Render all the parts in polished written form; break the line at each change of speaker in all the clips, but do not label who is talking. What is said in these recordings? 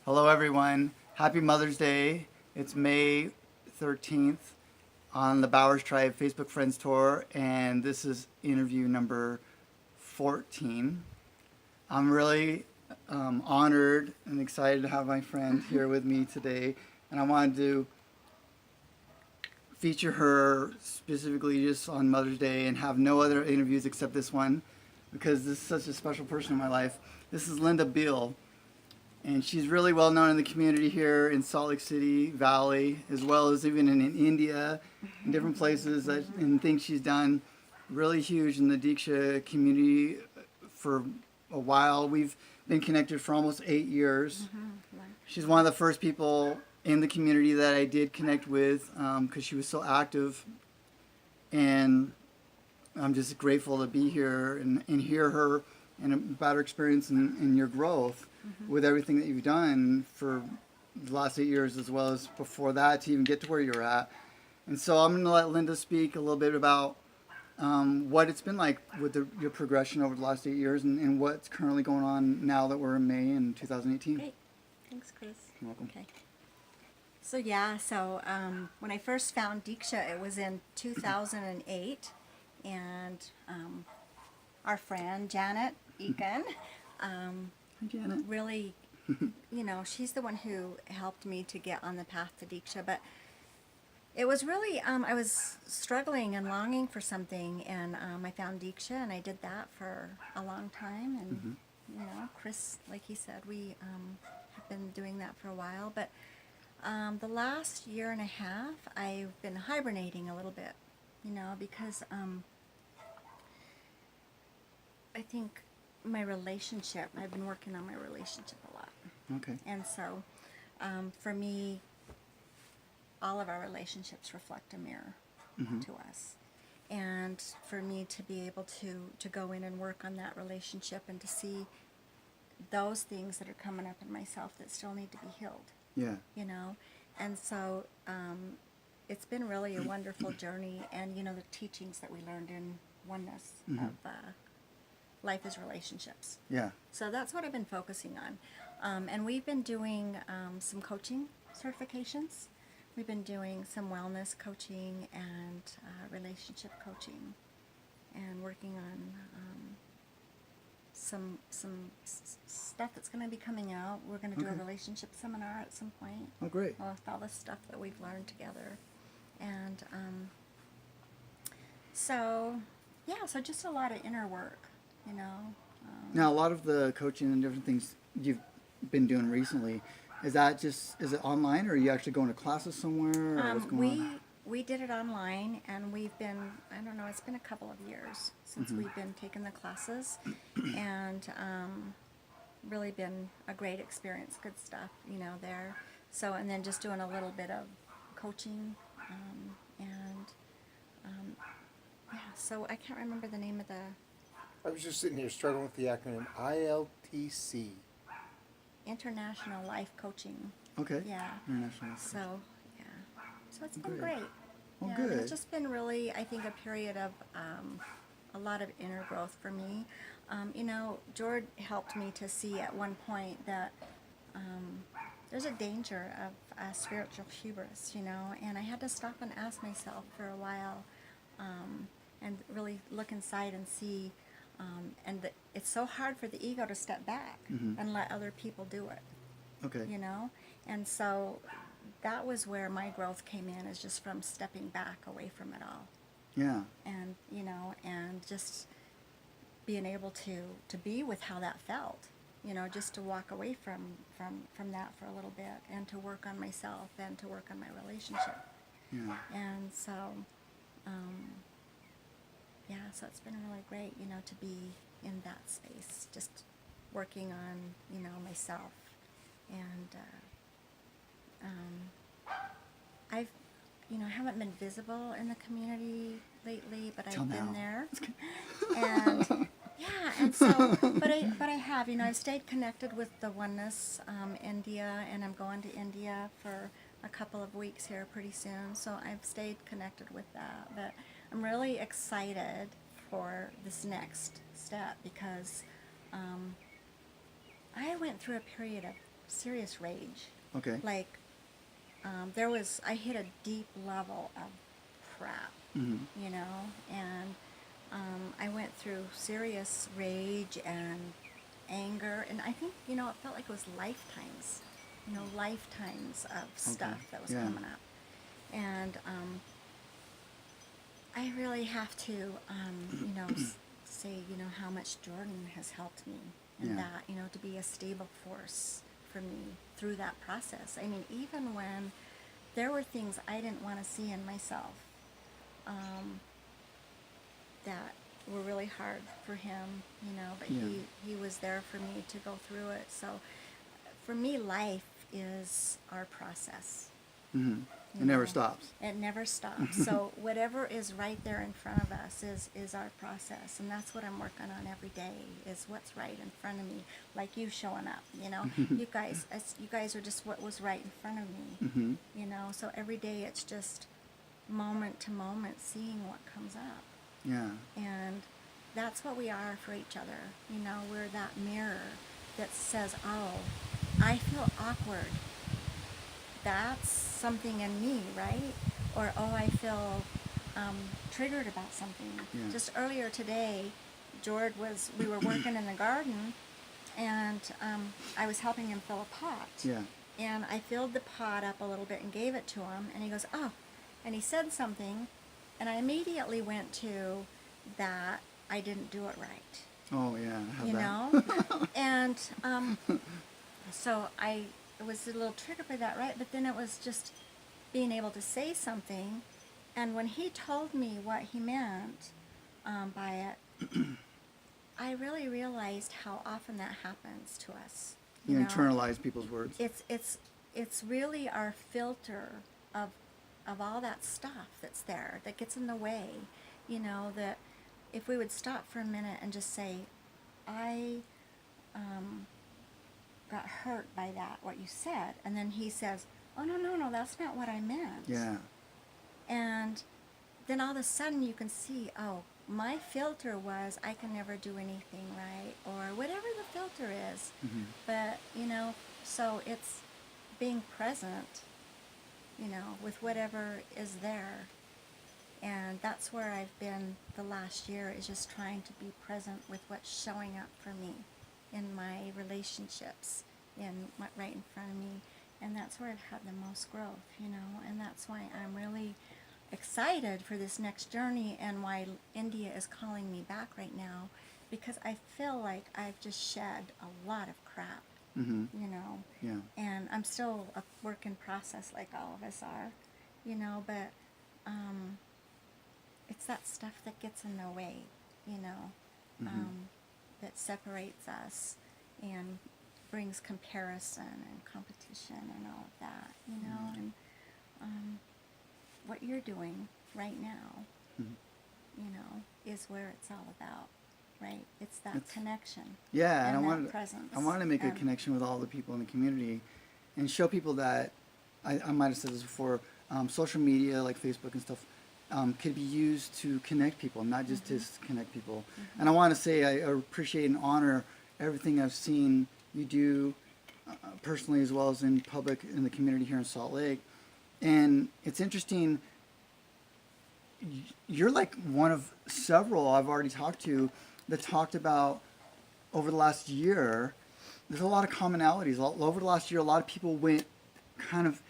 Hello, everyone. Happy Mother's Day. It's May 13th on the Bowers Tribe Facebook Friends Tour, and this is interview number 14. I'm really honored and excited to have my friend here with me today, and I wanted to feature her specifically just on Mother's Day and have no other interviews except this one because this is such a special person in my life. This is Linda Beal. And she's really well known in the community here in Salt Lake City Valley, as well as even in India, in different places, and things she's done really huge in the Diksha community for a while. We've been connected for almost 8 years. She's one of the first people in the community that I did connect with because she was so active. And I'm just grateful to be here and hear her and about her experience and your growth with everything that you've done for the last 8 years, as well as before that, to even get to where you're at. And so I'm going to let Linda speak a little bit about what it's been like with your progression over the last 8 years and what's currently going on now that we're in May in 2018.
Great. Thanks, Chris.
You're welcome.
Okay. So when I first found Diksha, it was in 2008, and our friend Janet Eakin,
Hi, Janet.
really, she's the one who helped me to get on the path to Diksha. But it was really, I was struggling and longing for something, and I found Diksha, and I did that for a long time. And, Chris, like he said, we have been doing that for a while. But the last year and a half, I've been hibernating a little bit, because I think my relationship, I've been working on my relationship a lot.
Okay.
And so, for me, all of our relationships reflect a mirror to us. And for me to be able to go in and work on that relationship and to see those things that are coming up in myself that still need to be healed,
Yeah.
And so it's been really a wonderful journey. And, the teachings that we learned in oneness of life is relationships.
Yeah.
So that's what I've been focusing on. And we've been doing some coaching certifications. We've been doing some wellness coaching and relationship coaching, and working on some stuff that's going to be coming out. We're going to do a relationship seminar at some point.
Oh, great.
With all the stuff that we've learned together. And so just a lot of inner work,
Now, a lot of the coaching and different things you've been doing recently, is it online, or are you actually going to classes somewhere, or what's going on?
We did it online, and we've been, I don't know, it's been a couple of years since we've been taking the classes, and really been a great experience, good stuff, there. So, and then just doing a little bit of coaching, so I can't remember the name of the...
I was just sitting here struggling with the acronym ILTC.
International Life Coaching.
Okay.
Yeah.
International.
So, yeah. So it's been
Great.
great.
Well,
yeah,
good.
and it's just been really, I think, a period of a lot of inner growth for me. George helped me to see at one point that there's a danger of spiritual hubris, and I had to stop and ask myself for a while and really look inside and see. It's so hard for the ego to step back and let other people do it.
Okay.
And so that was where my growth came in, is just from stepping back away from it all.
Yeah.
And, and just being able to be with how that felt, just to walk away from that for a little bit, and to work on myself and to work on my relationship.
Yeah.
And so, so it's been really great, to be in that space, just working on, myself. And I've, haven't been visible in the community lately, but
Till
I've
now.
been there. And and so, but I have, I've stayed connected with the Oneness India, and I'm going to India for a couple of weeks here pretty soon. So I've stayed connected with that, but I'm really excited for this next step, because I went through a period of serious rage.
Okay.
Like, I hit a deep level of crap,
Mhm.
you know, and I went through serious rage and anger, and I think, it felt like it was lifetimes, lifetimes of stuff that was
Yeah.
coming up. And I really have to, say, how much Jordan has helped me, and
Yeah.
that, to be a stable force for me through that process. I mean, even when there were things I didn't want to see in myself, that were really hard for him, but
Yeah.
he was there for me to go through it. So for me, life is our process.
Mhm.
you
It never
know.
stops.
It never stops. So whatever is right there in front of us is our process, and that's what I'm working on every day. Is what's right in front of me, like you showing up. You guys are just what was right in front of me.
Mhm.
So every day it's just moment to moment, seeing what comes up,
Yeah.
and that's what we are for each other. We're that mirror that says, "Oh, I feel awkward. That's something in me, right?" Or, "Oh, I feel triggered about something."
Yeah.
Just earlier today, we were working in the garden, and I was helping him fill a pot.
Yeah.
And I filled the pot up a little bit and gave it to him, and he goes, "Oh," and he said something, and I immediately went to that I didn't do it right.
Oh yeah. I have
You
that.
know? And so it was a little triggered by that, right? But then it was just being able to say something. And when he told me what he meant by it, I really realized how often that happens to us.
You internalize people's words.
It's really our filter of all that stuff that's there that gets in the way. That if we would stop for a minute and just say, "I got hurt by that, what you said," and then he says, "Oh, no, that's not what I meant."
Yeah.
And then all of a sudden you can see, oh, my filter was I can never do anything right, or whatever the filter is.
Mhm.
But, so it's being present, with whatever is there. And that's where I've been the last year, is just trying to be present with what's showing up for me in my relationships, right in front of me. And that's where I've had the most growth, and that's why I'm really excited for this next journey, and why India is calling me back right now, because I feel like I've just shed a lot of crap,
Mhm. Yeah.
and I'm still a work in process, like all of us are, but it's that stuff that gets in the way, that separates us and brings comparison and competition and all of that, and what you're doing right now,
Mhm.
is where it's all about, right? It's that
It's-
connection.
Yeah,
and
and
that
I wanted
presence.
to make a
And-
connection with all the people in the community, and show people that I might have said this before. Social media like Facebook and stuff could be used to connect people, not just to connect people. And I want to say I appreciate and honor everything I've seen you do personally, as well as in public in the community here in Salt Lake. And it's interesting. You're like one of several I've already talked to that talked about over the last year. There's a lot of commonalities. Over the last year, a lot of people went kind of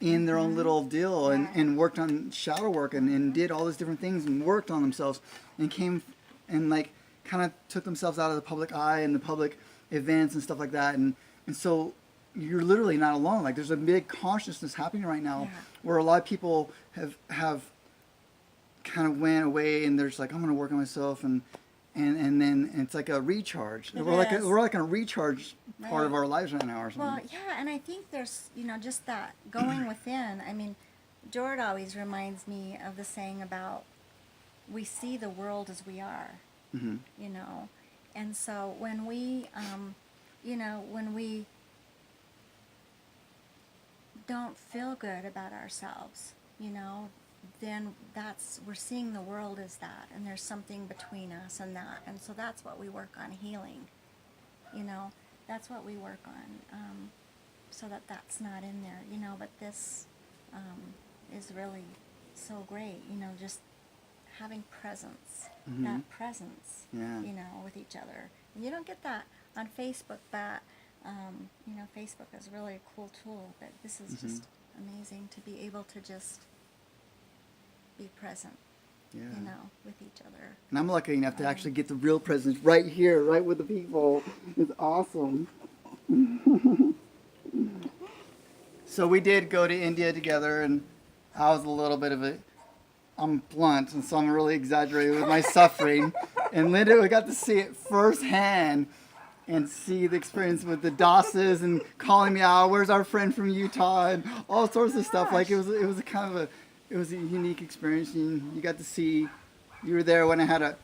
in their own little deal, and worked on shadow work, and did all these different things and worked on themselves, and came and like kind of took themselves out of the public eye and the public events and stuff like that. And so you're literally not alone. Like there's a big consciousness happening right now where a lot of people have kind of went away, and they're just like, I'm going to work on myself, and then it's like a recharge.
It
We're
is.
like in a recharge part of
Right.
our lives right now or something.
Well, yeah, and I think there's, just that going within. I mean, Jord always reminds me of the saying about, we see the world as we are,
Mhm.
And so when we, when we don't feel good about ourselves, then we're seeing the world as that, and there's something between us and that. And so that's what we work on healing, that's what we work on. so that that's not in there, you know, but this is really so great, you know, just having presence, that presence,
Yeah.
you know, with each other. And you don't get that on Facebook, but, you know, Facebook is really a cool tool, but this is just amazing to be able to just be present,
Yeah.
you know, with each other.
And I'm lucky enough to actually get the real presence right here, right with the people. It's awesome. So we did go to India together, and I was a little bit of a, I'm blunt, and so I'm really exaggerating with my suffering. And Linda, we got to see it firsthand and see the experience with the Dosses and calling me out, where's our friend from Utah, and all sorts of stuff. Like it was a kind of it was a unique experience. And you got to see, you were there when I had an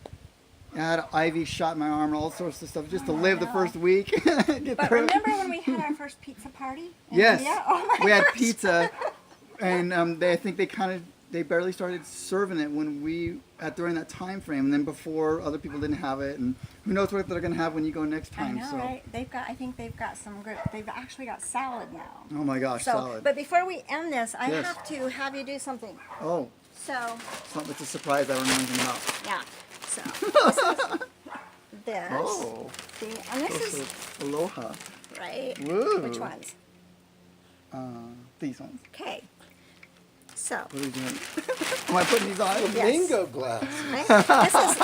IV shot in my arm and all sorts of stuff just to live the first week. Get
But
through it.
remember when we had our first pizza party? in
Yes,
India? Oh my
we had
gosh.
pizza, and I think they barely started serving it when during that time frame, and then before other people didn't have it, and who knows what they're gonna have when you go next
I
time.
know,
So,
right? I think they've got some good. They've actually got salad now.
oh my gosh,
So,
salad.
but before we end this, I
Yes.
have to have you do something.
Oh,
So,
it's a surprise I don't know anything about.
yeah. So this is this.
Oh,
See, and this is
aloha.
right.
Woo.
Which ones?
These ones.
Okay. So
What are you doing? Am I putting these on?
Yes.
Bingo glass.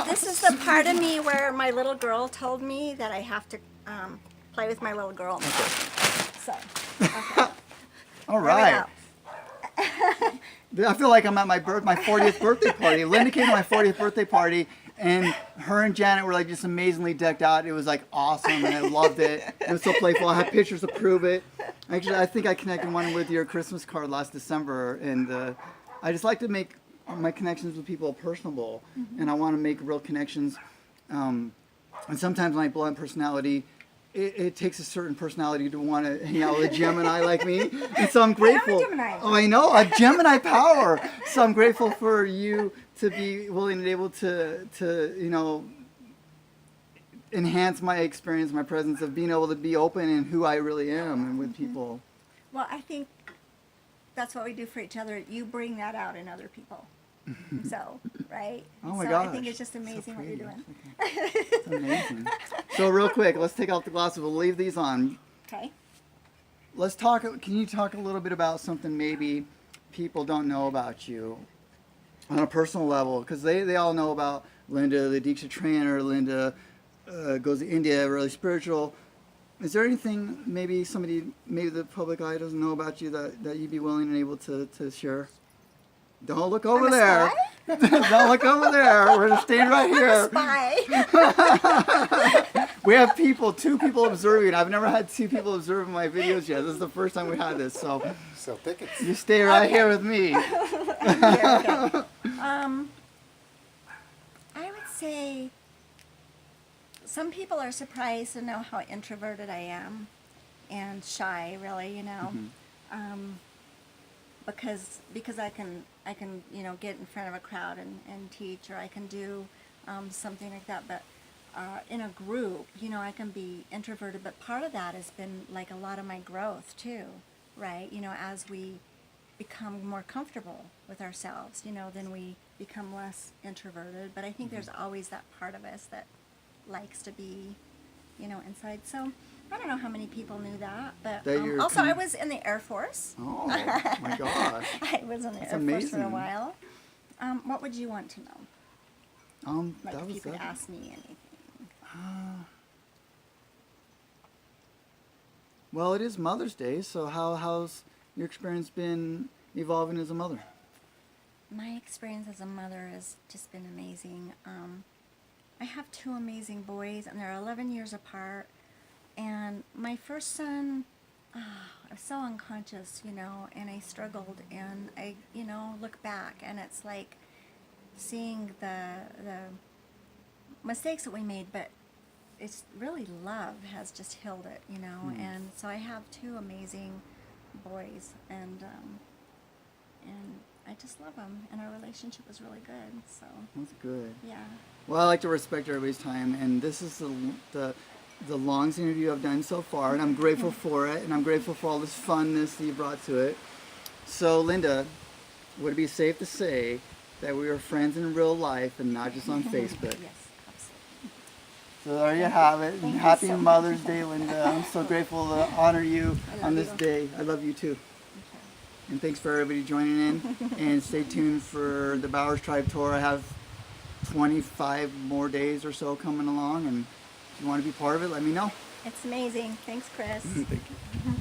this is the part of me where my little girl told me that I have to play with my little girl. So, okay.
All
Here we
right.
go.
I feel like I'm at my 40th birthday party. Linda came to my 40th birthday party, and her and Janet were like just amazingly decked out. It was like awesome, and I loved it. It was so playful. I have pictures to prove it. Actually, I think I connected one with your Christmas card last December, and I just like to make my connections with people personable, and I want to make real connections. And sometimes my blunt personality, it takes a certain personality to want to hang out with a Gemini like me. And so I'm grateful.
Gemini.
Oh, I know, a Gemini power. So I'm grateful for you to be willing and able to you know, enhance my experience, my presence of being able to be open in who I really am and with people.
Well, I think that's what we do for each other. You bring that out in other people. So, right?
Oh my
so
gosh.
I think it's just
So
amazing what you're
pretty.
doing.
It's amazing. So real quick, let's take off the glasses. We'll leave these on.
Okay.
Let's talk. Can you talk a little bit about something maybe people don't know about you on a personal level? Because they all know about Linda, the Diksha trainer. Linda goes to India, really spiritual. Is there anything maybe the public eye doesn't know about you that you'd be willing and able to share? Don't look over
I'm a
there.
spy?
Don't look over there. We're just staying right here.
Spy.
We have two people observing. I've never had two people observing my videos yet. This is the first time we had this. So
Sell tickets.
you stay right
Okay.
here with me.
Okay. I would say some people are surprised to know how introverted I am and shy, really, you know. Because I can you know, get in front of a crowd and teach, or I can do something like that, but in a group, you know, I can be introverted, but part of that has been like a lot of my growth too, right? You know, as we become more comfortable with ourselves, you know, then we become less introverted, but I think there's always that part of us that likes to be, you know, inside. So I don't know how many people knew that, but
That you're
also I was in the Air Force.
Oh my gosh.
I was in the
That's
Air Force for a
amazing.
while. What would you want to know? Like
That
if
was
you could
that.
ask me anything.
Well, it is Mother's Day, so how's your experience been evolving as a mother?
My experience as a mother has just been amazing. I have two amazing boys, and they're 11 years apart. And my first son, I was so unconscious, you know, and I struggled. And I, you know, look back, and it's like seeing the mistakes that we made, but it's really love has just healed it, you know. And so I have two amazing boys, and I just love them, and our relationship is really good. So
That's good.
yeah.
Well, I like to respect everybody's time, and this is the longest interview I've done so far, and I'm grateful for it, and I'm grateful for all this funness that you brought to it. So, Linda, would it be safe to say that we are friends in real life and not just on Facebook?
Yes, absolutely.
So there you have it.
Thank you
Happy
so
Mother's Day, Linda. I'm so grateful to honor you
I love
on this
you.
day. I love you too. And thanks for everybody joining in. And stay tuned for the Bowers Tribe Tour. I have 25 more days or so coming along. And if you want to be part of it, let me know.
It's amazing. Thanks, Chris.
Thank you.